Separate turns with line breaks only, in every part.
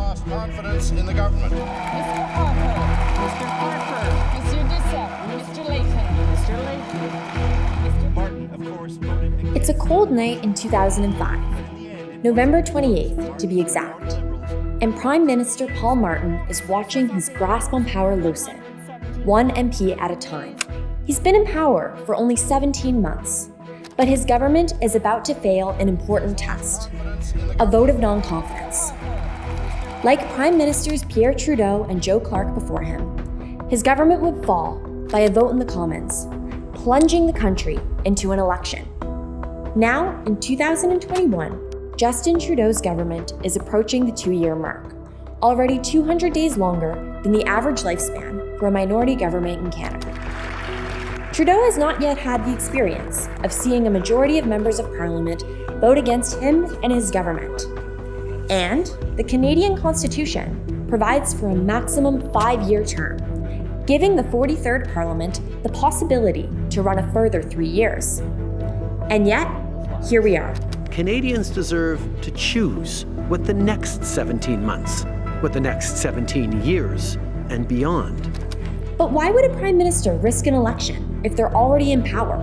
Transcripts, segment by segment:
lost confidence in the government.
Mr. Harper, Mr. Dissek, Mr. Layton, Mr.
Martin, of course, voted against.
It's a cold night in 2005, November 28th to be exact, and Prime Minister Paul Martin is watching his grasp on power loosen, one MP at a time. He's been in power for only 17 months, but his government is about to fail an important test, a vote of non-confidence. Like Prime Ministers Pierre Trudeau and Joe Clark before him, his government would fall by a vote in the Commons, plunging the country into an election. Now, in 2021, Justin Trudeau's government is approaching the 2-year mark, already 200 days longer than the average lifespan for a minority government in Canada. Trudeau has not yet had the experience of seeing a majority of members of Parliament vote against him and his government. And the Canadian Constitution provides for a maximum 5-year term, giving the 43rd Parliament the possibility to run a further 3 years. And yet, here we are.
Canadians deserve to choose what the next 17 months, what the next 17 years, and beyond.
But why would a prime minister risk an election if they're already in power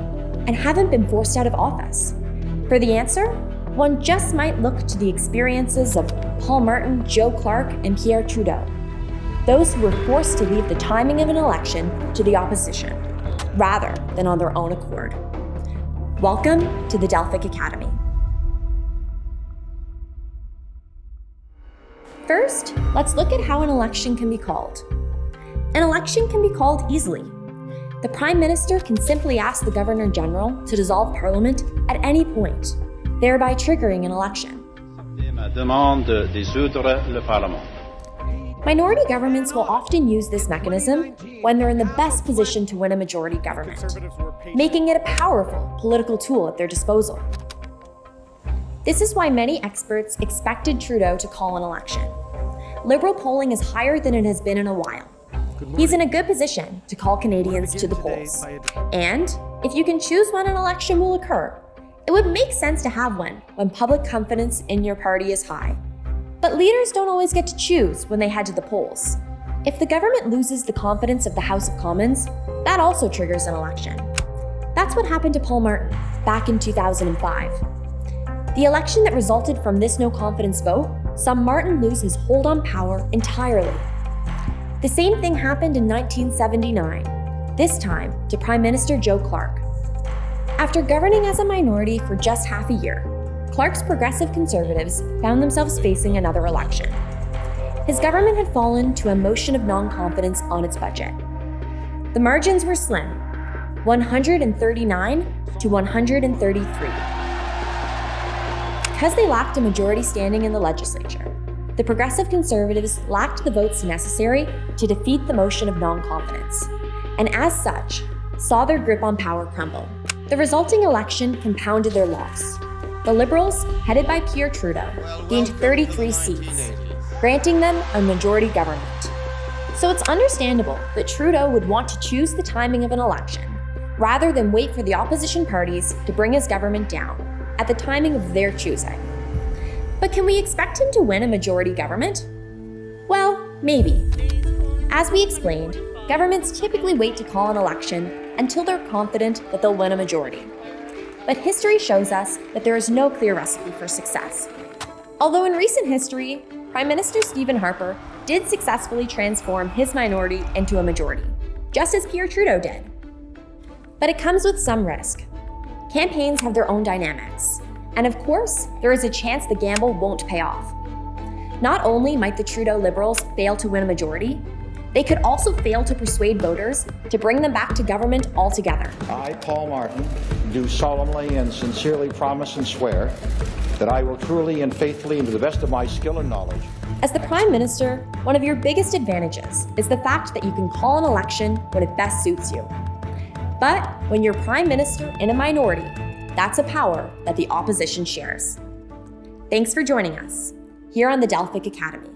and haven't been forced out of office? For the answer, one just might look to the experiences of Paul Martin, Joe Clark, and Pierre Trudeau, those who were forced to leave the timing of an election to the opposition, rather than on their own accord. Welcome to the Delphic Academy. First, let's look at how an election can be called. An election can be called easily. The Prime Minister can simply ask the Governor-General to dissolve Parliament at any point, thereby triggering an election. Minority governments will often use this mechanism when they're in the best position to win a majority government, making it a powerful political tool at their disposal. This is why many experts expected Trudeau to call an election. Liberal polling is higher than it has been in a while. He's in a good position to call Canadians to the polls. And if you can choose when an election will occur, it would make sense to have one when public confidence in your party is high. But leaders don't always get to choose when they head to the polls. If the government loses the confidence of the House of Commons, that also triggers an election. That's what happened to Paul Martin back in 2005. The election that resulted from this no-confidence vote saw Martin lose his hold on power entirely. The same thing happened in 1979, this time to Prime Minister Joe Clark. After governing as a minority for just half a year, Clark's progressive Conservatives found themselves facing another election. His government had fallen to a motion of non-confidence on its budget. The margins were slim, 139 to 133. Because they lacked a majority standing in the legislature, the Progressive Conservatives lacked the votes necessary to defeat the motion of non-confidence, and as such, saw their grip on power crumble. The resulting election compounded their loss. The Liberals, headed by Pierre Trudeau, gained 33 seats, granting them a majority government. So it's understandable that Trudeau would want to choose the timing of an election, rather than wait for the opposition parties to bring his government down at the timing of their choosing. But can we expect him to win a majority government? Well, maybe. As we explained, governments typically wait to call an election until they're confident that they'll win a majority. But history shows us that there is no clear recipe for success. Although in recent history, Prime Minister Stephen Harper did successfully transform his minority into a majority, just as Pierre Trudeau did. But it comes with some risk. Campaigns have their own dynamics. And of course, there is a chance the gamble won't pay off. Not only might the Trudeau Liberals fail to win a majority, they could also fail to persuade voters to bring them back to government altogether.
I, Paul Martin, do solemnly and sincerely promise and swear that I will truly and faithfully and to the best of my skill and knowledge.
As the Prime Minister, one of your biggest advantages is the fact that you can call an election when it best suits you. But when you're Prime Minister in a minority, that's a power that the opposition shares. Thanks for joining us here on the Delphic Academy.